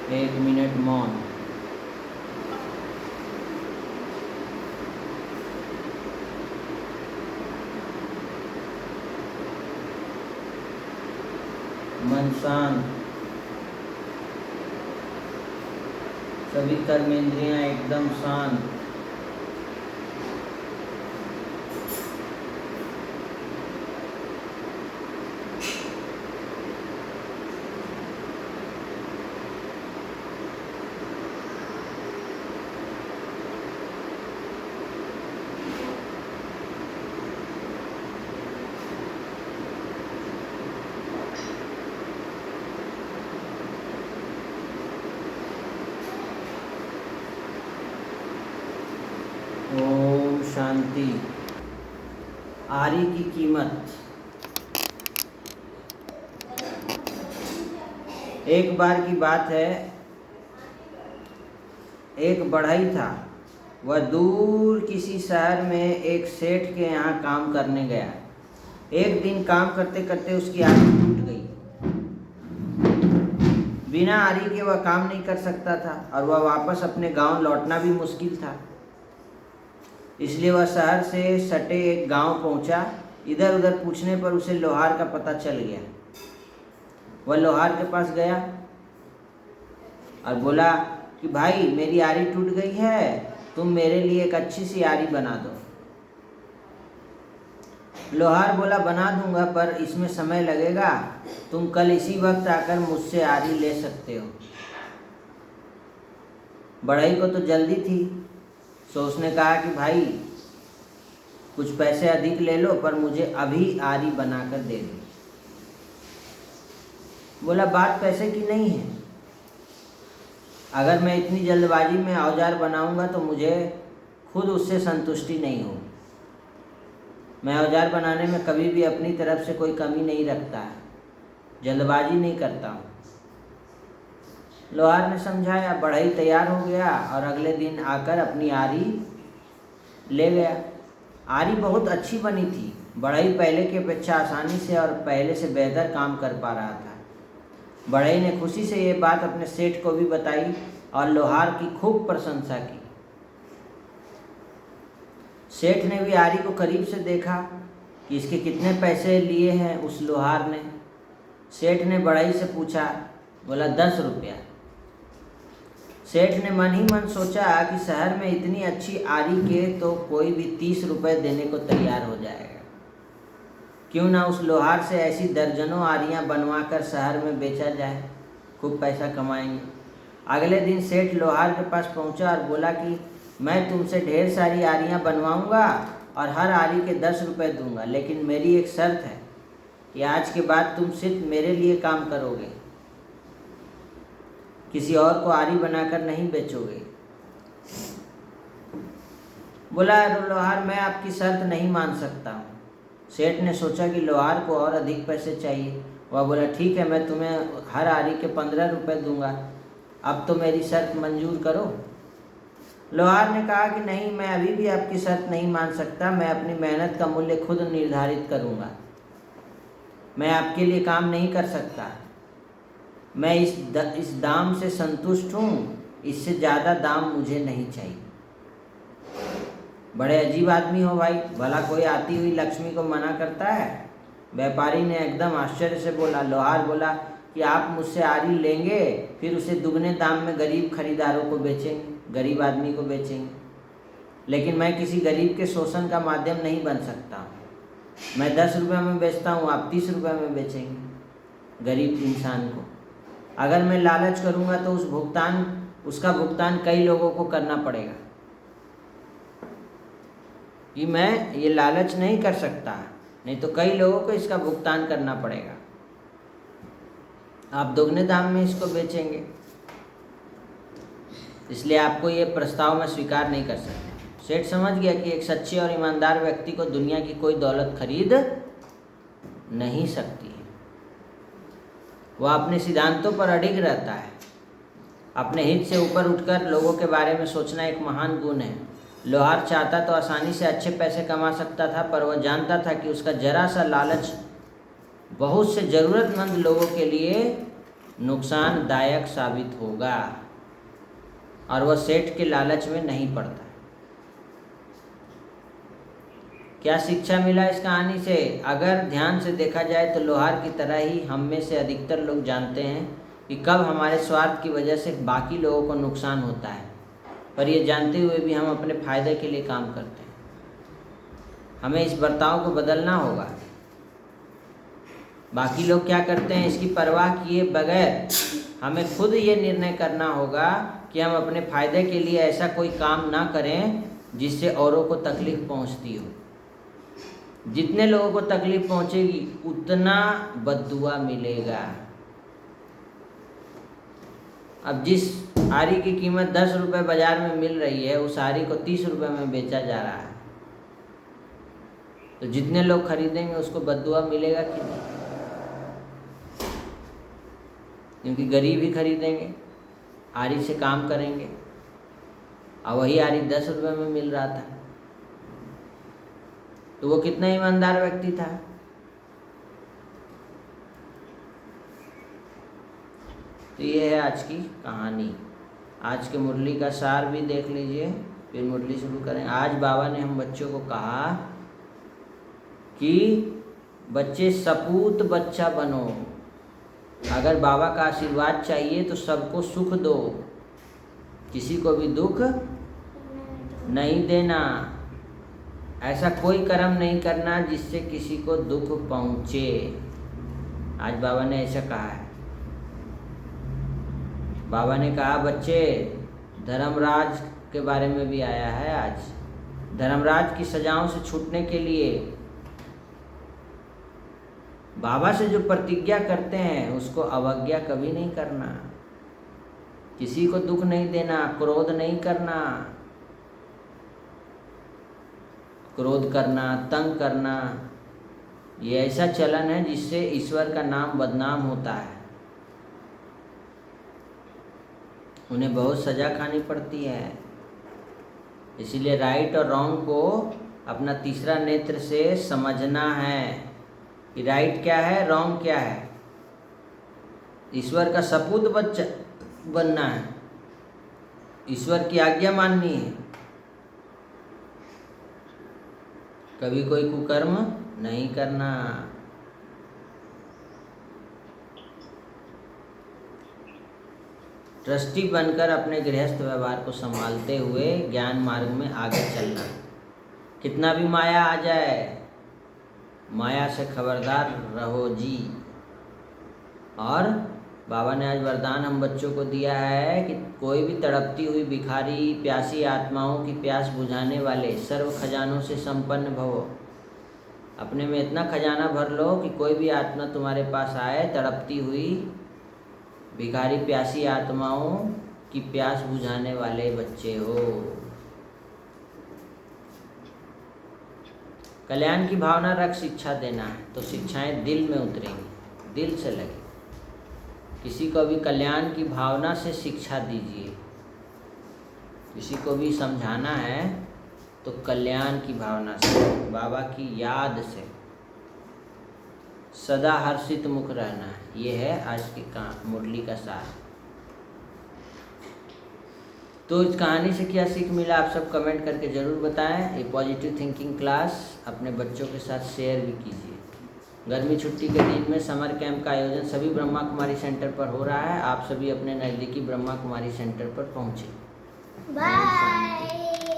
एक मिनट मौन। मन शांत, सभी कर्मेंद्रियां एकदम शांत। ओम शांति। आरी की कीमत। एक बार की बात है, एक बढ़ई था। वह दूर किसी शहर में एक सेठ के यहाँ काम करने गया। एक दिन काम करते करते उसकी आरी टूट गई। बिना आरी के वह काम नहीं कर सकता था और वह वापस अपने गांव लौटना भी मुश्किल था। इसलिए वह शहर से सटे एक गांव पहुंचा। इधर उधर पूछने पर उसे लोहार का पता चल गया। वह लोहार के पास गया और बोला कि भाई, मेरी आरी टूट गई है, तुम मेरे लिए एक अच्छी सी आरी बना दो। लोहार बोला, बना दूंगा, पर इसमें समय लगेगा। तुम कल इसी वक्त आकर मुझसे आरी ले सकते हो। बढ़ई को तो जल्दी थी, सो उसने कहा कि भाई, कुछ पैसे अधिक ले लो, पर मुझे अभी आरी बनाकर दे दो। बोला, बात पैसे की नहीं है। अगर मैं इतनी जल्दबाजी में औजार बनाऊंगा तो मुझे खुद उससे संतुष्टि नहीं होगी। मैं औजार बनाने में कभी भी अपनी तरफ से कोई कमी नहीं रखता है, जल्दबाजी नहीं करता हूँ। लोहार ने समझाया। बढ़ई तैयार हो गया और अगले दिन आकर अपनी आरी ले गया। आरी बहुत अच्छी बनी थी। बढ़ई पहले की अपेक्षा आसानी से और पहले से बेहतर काम कर पा रहा था। बढ़ई ने खुशी से ये बात अपने सेठ को भी बताई और लोहार की खूब प्रशंसा की। सेठ ने भी आरी को करीब से देखा कि इसके कितने पैसे लिए हैं उस लोहार ने। सेठ ने बढ़ई से पूछा। बोला, 10 रुपया। सेठ ने मन ही मन सोचा कि शहर में इतनी अच्छी आरी के तो कोई भी 30 रुपये देने को तैयार हो जाएगा। क्यों ना उस लोहार से ऐसी दर्जनों आरियां बनवा कर शहर में बेचा जाए, खूब पैसा कमाएंगे। अगले दिन सेठ लोहार के पास पहुंचा और बोला कि मैं तुमसे ढेर सारी आरियां बनवाऊंगा और हर आरी के 10 रुपये दूंगा, लेकिन मेरी एक शर्त है कि आज के बाद तुम सिर्फ मेरे लिए काम करोगे, किसी और को आरी बनाकर नहीं बेचोगे। बोला, लोहार, मैं आपकी शर्त नहीं मान सकता हूँ। सेठ ने सोचा कि लोहार को और अधिक पैसे चाहिए। वह बोला, ठीक है, मैं तुम्हें हर आरी के 15 रुपये दूंगा। अब तो मेरी शर्त मंजूर करो। लोहार ने कहा कि नहीं, मैं अभी भी आपकी शर्त नहीं मान सकता। मैं अपनी मेहनत का मूल्य खुद निर्धारित करूंगा। मैं आपके लिए काम नहीं कर सकता। मैं इस दाम से संतुष्ट हूँ, इससे ज़्यादा दाम मुझे नहीं चाहिए। बड़े अजीब आदमी हो भाई, भला कोई आती हुई लक्ष्मी को मना करता है? व्यापारी ने एकदम आश्चर्य से बोला। लोहार बोला कि आप मुझसे आरी लेंगे, फिर उसे दुगने दाम में गरीब खरीदारों को बेचेंगे, गरीब आदमी को बेचेंगे। लेकिन मैं किसी गरीब के शोषण का माध्यम नहीं बन सकता। मैं 10 रुपये में बेचता हूँ, आप 30 रुपये में बेचेंगे गरीब इंसान को। अगर मैं लालच करूँगा तो उसका भुगतान कई लोगों को करना पड़ेगा, कि मैं ये लालच नहीं कर सकता, नहीं तो कई लोगों को इसका भुगतान करना पड़ेगा। आप दोगुने दाम में इसको बेचेंगे, इसलिए आपको ये प्रस्ताव मैं स्वीकार नहीं कर सकता। सेठ समझ गया कि एक सच्चे और ईमानदार व्यक्ति को दुनिया की कोई दौलत खरीद नहीं सकती है। वह अपने सिद्धांतों पर अडिग रहता है। अपने हित से ऊपर उठकर लोगों के बारे में सोचना एक महान गुण है। लोहार चाहता तो आसानी से अच्छे पैसे कमा सकता था, पर वह जानता था कि उसका जरा सा लालच बहुत से ज़रूरतमंद लोगों के लिए नुकसानदायक साबित होगा और वह सेठ के लालच में नहीं पड़ता। क्या शिक्षा मिला इस कहानी से? अगर ध्यान से देखा जाए तो लोहार की तरह ही हम में से अधिकतर लोग जानते हैं कि कब हमारे स्वार्थ की वजह से बाकी लोगों को नुकसान होता है, पर ये जानते हुए भी हम अपने फायदे के लिए काम करते हैं। हमें इस बर्ताव को बदलना होगा। बाकी लोग क्या करते हैं इसकी परवाह किए बगैर हमें खुद ये निर्णय करना होगा कि हम अपने फायदे के लिए ऐसा कोई काम ना करें जिससे औरों को तकलीफ पहुंचती हो। जितने लोगों को तकलीफ पहुंचेगी उतना बद्दुआ मिलेगा। अब जिस आरी की कीमत 10 रुपये बाजार में मिल रही है उस आरी को 30 रुपये में बेचा जा रहा है, तो जितने लोग खरीदेंगे उसको बद्दुआ मिलेगा कि नहीं? क्योंकि गरीब ही खरीदेंगे, आरी से काम करेंगे, और वही आरी 10 रुपये में मिल रहा था, तो वो कितना ईमानदार व्यक्ति था। तो ये है आज की कहानी। आज के मुरली का सार भी देख लीजिए, फिर मुरली शुरू करें। आज बाबा ने हम बच्चों को कहा कि बच्चे सपूत बच्चा बनो। अगर बाबा का आशीर्वाद चाहिए तो सबको सुख दो, किसी को भी दुख नहीं देना। ऐसा कोई कर्म नहीं करना जिससे किसी को दुख पहुँचे। आज बाबा ने ऐसा कहा है। बाबा ने कहा बच्चे, धर्मराज के बारे में भी आया है आज। धर्मराज की सजाओं से छूटने के लिए बाबा से जो प्रतिज्ञा करते हैं उसको अवज्ञा कभी नहीं करना। किसी को दुख नहीं देना, क्रोध नहीं करना। क्रोध करना, तंग करना, ये ऐसा चलन है जिससे ईश्वर का नाम बदनाम होता है। उन्हें बहुत सजा खानी पड़ती है। इसीलिए राइट और रॉन्ग को अपना तीसरा नेत्र से समझना है कि राइट क्या है, रॉन्ग क्या है। ईश्वर का सपूत बच्चा बनना है, ईश्वर की आज्ञा माननी है, कभी कोई कुकर्म नहीं करना। ट्रस्टी बनकर अपने गृहस्थ व्यवहार को संभालते हुए ज्ञान मार्ग में आगे चलना। कितना भी माया आ जाए, माया से खबरदार रहो जी। और बाबा ने आज वरदान हम बच्चों को दिया है कि कोई भी तड़पती हुई भिखारी प्यासी आत्माओं की प्यास बुझाने वाले सर्व खजानों से संपन्न भवो। अपने में इतना खजाना भर लो कि कोई भी आत्मा तुम्हारे पास आए तड़पती हुई, भिखारी प्यासी आत्माओं की प्यास बुझाने वाले बच्चे हो। कल्याण की भावना रख शिक्षा देना है तो शिक्षाएं दिल में उतरेंगी, दिल से लगे। किसी को भी कल्याण की भावना से शिक्षा दीजिए। किसी को भी समझाना है तो कल्याण की भावना से, बाबा की याद से, सदा हर्षित मुख रहना है। ये है आज की मुरली का सार। तो इस कहानी से क्या सीख मिला आप सब कमेंट करके ज़रूर बताएं। ये पॉजिटिव थिंकिंग क्लास अपने बच्चों के साथ शेयर भी कीजिए। गर्मी छुट्टी के दिन में समर कैंप का आयोजन सभी ब्रह्मा कुमारी सेंटर पर हो रहा है। आप सभी अपने नज़दीकी ब्रह्मा कुमारी सेंटर पर पहुँचे।